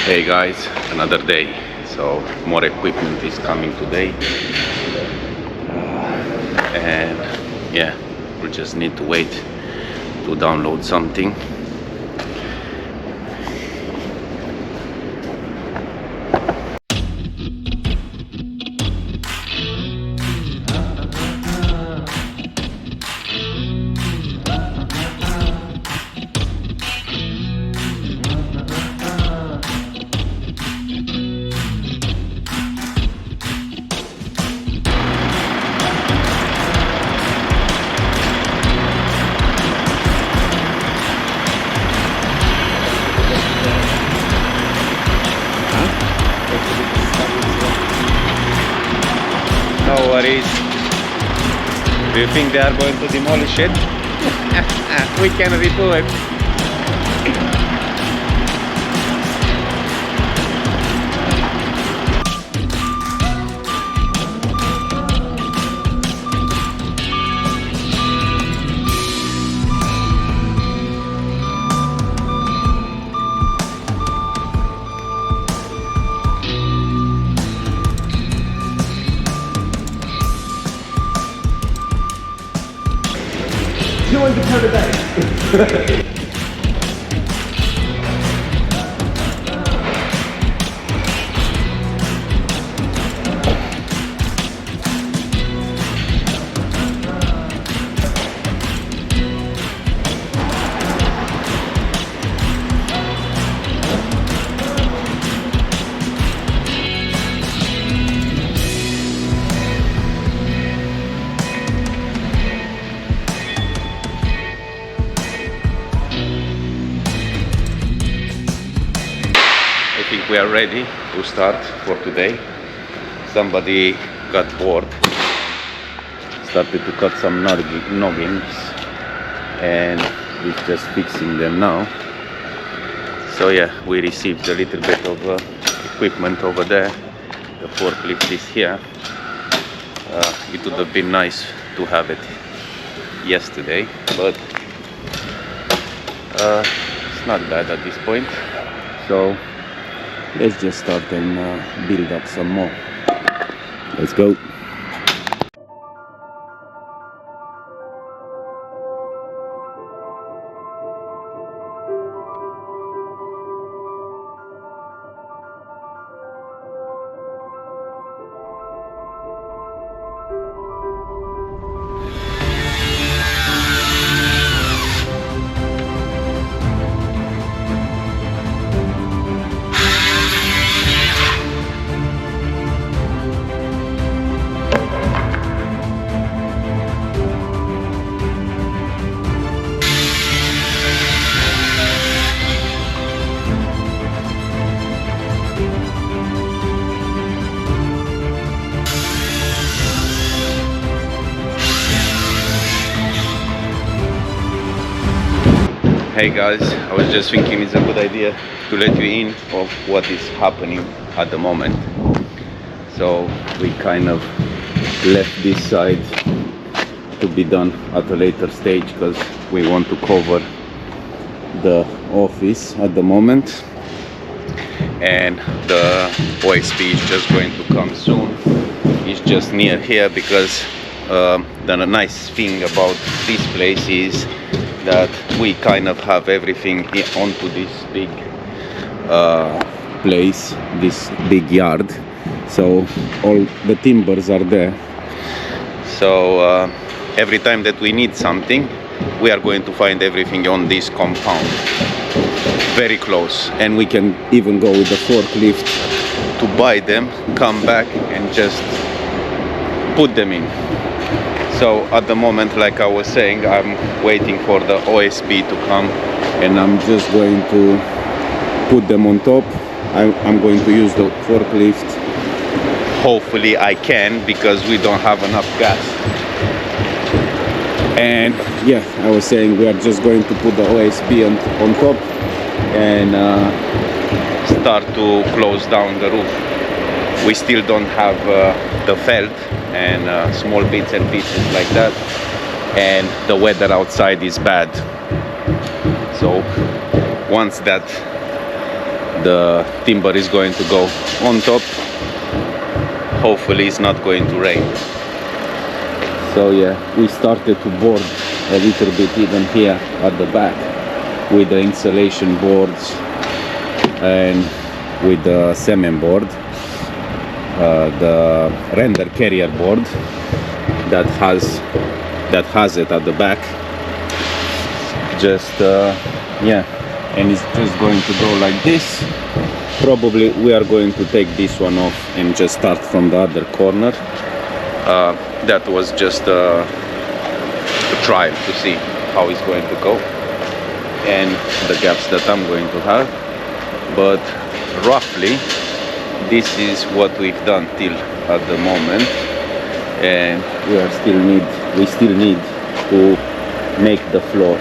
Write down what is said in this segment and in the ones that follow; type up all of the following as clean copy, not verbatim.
Hey guys, another day. So more equipment is coming today, and yeah, we just need to wait to download something. No worries. Do you think they are going to demolish it? We can redo it. You want to turn it back? I think we are ready to start for today. Somebody got bored, started to cut some noggins, and he's just fixing them now. So yeah, we received a little bit of equipment over there. The forklift is here. It would have been nice to have it yesterday, but it's not bad at this point. So let's just start and build up some more. Let's go. Hey guys, I was just thinking it's a good idea to let you in of what is happening at the moment. So we kind of left this side to be done at a later stage because we want to cover the office at the moment, and the OSP is just going to come soon. It's just near here because the nice thing about this place is that we kind of have everything onto this big place, this big yard. So all the timbers are there. So every time that we need something, we are going to find everything on this compound, very close, and we can even go with the forklift to buy them, come back and just put them in. So at the moment, like I was saying, I'm waiting for the OSP to come, and I'm just going to put them on top. I'm going to use the forklift. Hopefully I can, because we don't have enough gas. And yeah, I was saying we are just going to put the OSP on top and start to close down the roof. We still don't have the felt and small bits and pieces like that, and the weather outside is bad. So once that the timber is going to go on top. Hopefully it's not going to rain. So yeah, we started to board a little bit even here at the back with the insulation boards and with the cement board, the render carrier board that has it at the back. Just yeah, and it's just going to go like this. Probably we are going to take this one off and just start from the other corner. That was just a trial to see how it's going to go and the gaps that I'm going to have. But roughly this is what we've done till at the moment, and we still need to make the floor.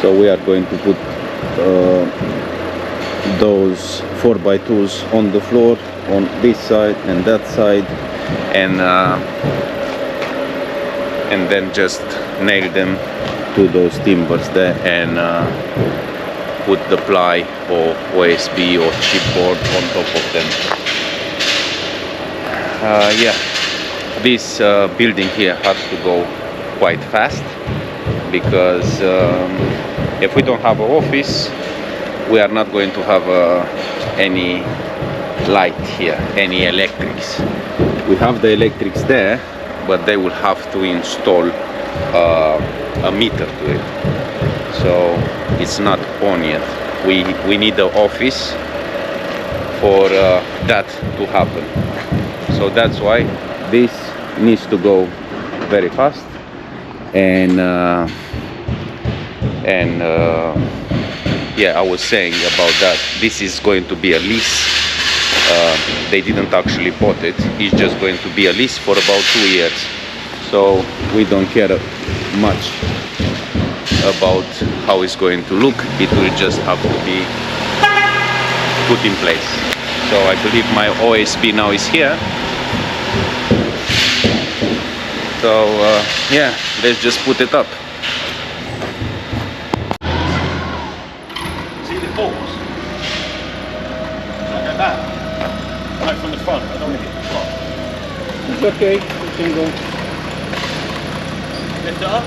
So we are going to put those 4x2s on the floor on this side and that side, and then just nail them to those timbers there and put the ply or OSB or chipboard on top of them. Yeah, this building here has to go quite fast, because if we don't have an office, we are not going to have any light here, any electrics. We have the electrics there, but they will have to install a meter to it. So it's not on yet. We need the office for that to happen. So that's why this needs to go very fast. And yeah, I was saying about that. This is going to be a lease. They didn't actually bought it. It's just going to be a lease for about 2 years. So we don't care much about how it's going to look. It will just have to be put in place. So I believe my OSB now is here. So yeah, let's just put it up. See the balls? Shall I go back? Right from the front. I don't want to hit the front. It's okay, you can go. Lift it up.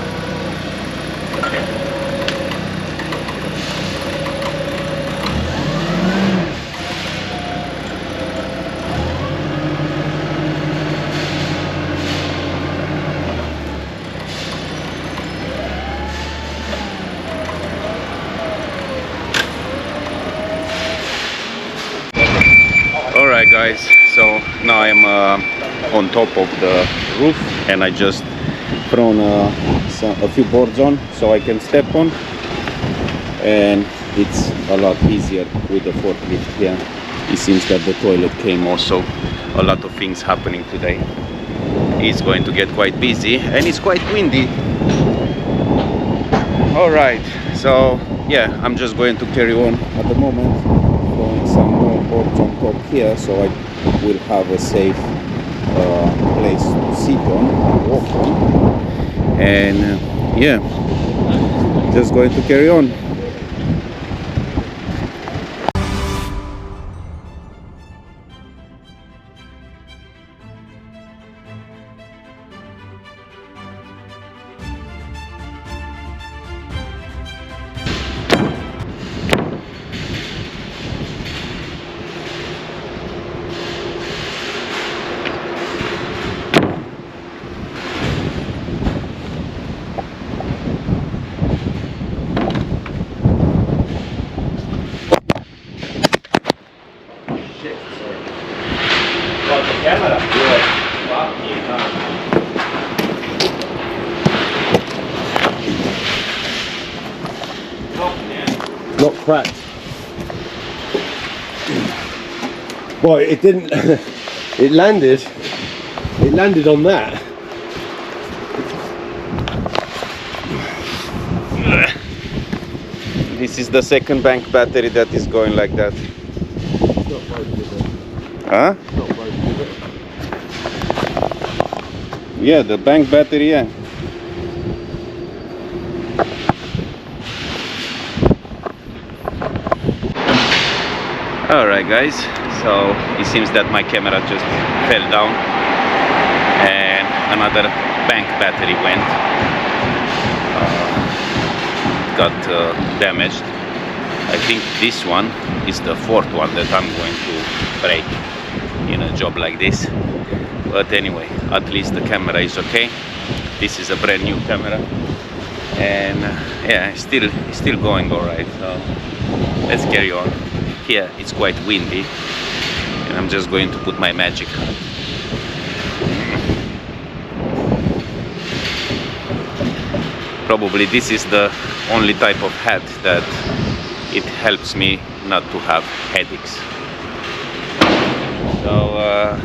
Alright guys, so now I'm on top of the roof, and I just thrown a few boards on so I can step on, and it's a lot easier with the forklift here. It seems that the toilet came also. A lot of things happening today. It's going to get quite busy and it's quite windy. Alright, so yeah, I'm just going to carry on at the moment, throwing some more boards on top here so I will have a safe place to sit on, walk on, and yeah, just going to carry on. Camera. Not cracked. Well, it didn't. It landed. It landed on that. This is the second bank battery that is going like that. It's not broken, is it? Huh? It's not broken, is it? Yeah, the bank battery, yeah. Alright guys, so it seems that my camera just fell down and another bank battery went, got damaged. I think this one is the fourth one that I'm going to break in a job like this. But anyway, at least the camera is okay. This is a brand new camera, and yeah, it's still going alright. So let's carry on. Here it's quite windy, and I'm just going to put my magic hat. Probably this is the only type of hat that it helps me not to have headaches. So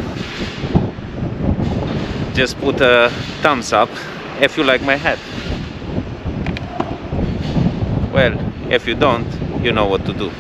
just put a thumbs up if you like my hat. Well, if you don't, you know what to do.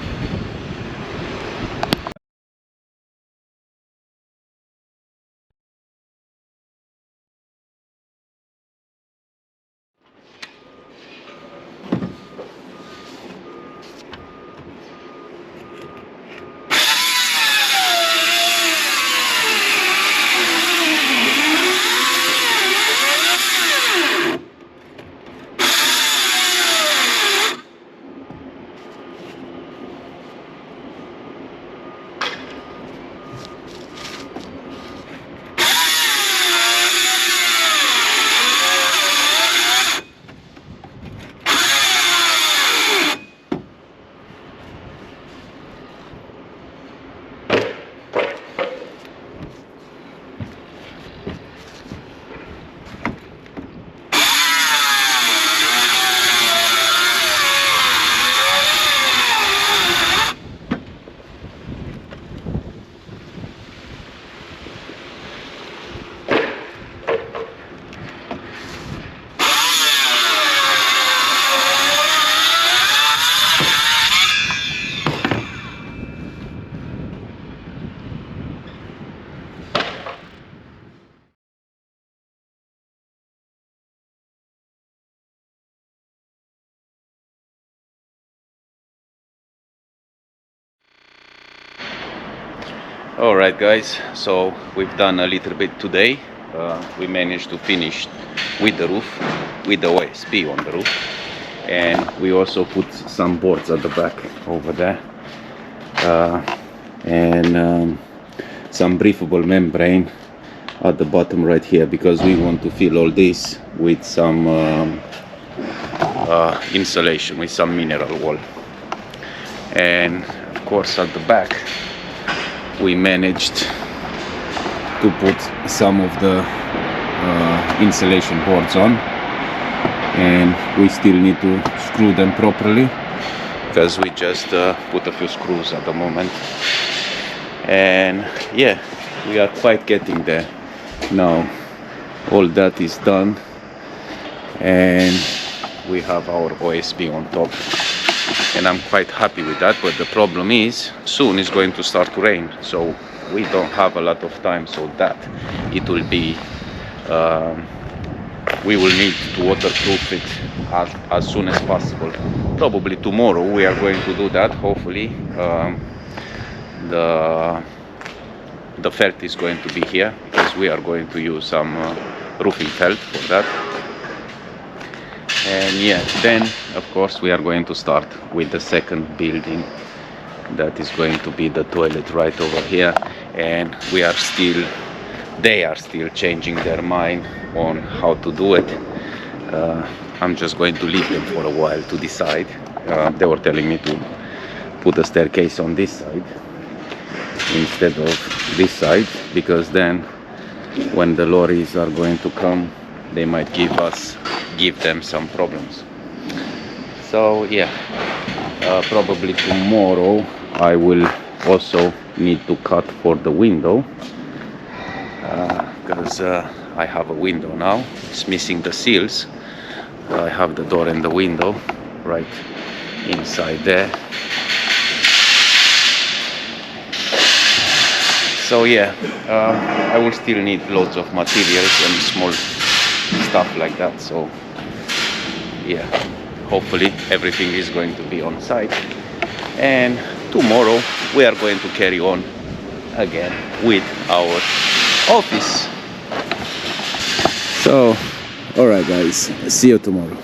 Alright guys, so we've done a little bit today. We managed to finish with the roof, with the OSB on the roof, and we also put some boards at the back over there, and some breathable membrane at the bottom right here, because we want to fill all this with some insulation, with some mineral wool. And of course at the back we managed to put some of the insulation boards on, and we still need to screw them properly because we just put a few screws at the moment. And yeah, we are quite getting there now. All that is done, and we have our OSB on top, and I'm quite happy with that. But the problem is, soon it's going to start to rain, so we don't have a lot of time, so that it will be we will need to waterproof it as soon as possible. Probably tomorrow we are going to do that. Hopefully the felt is going to be here, because we are going to use some roofing felt for that. And yeah, then of course we are going to start with the second building. That is going to be the toilet right over here, and they are still changing their mind on how to do it. I'm just going to leave them for a while to decide. They were telling me to put a staircase on this side instead of this side, because then when the lorries are going to come, they might give them some problems. So yeah, probably tomorrow I will also need to cut for the window, because I have a window now. It's missing the seals. I have the door and the window right inside there. So yeah, I will still need loads of materials and small stuff like that. So yeah, hopefully everything is going to be on site, and tomorrow we are going to carry on again with our office. So, alright guys, see you tomorrow.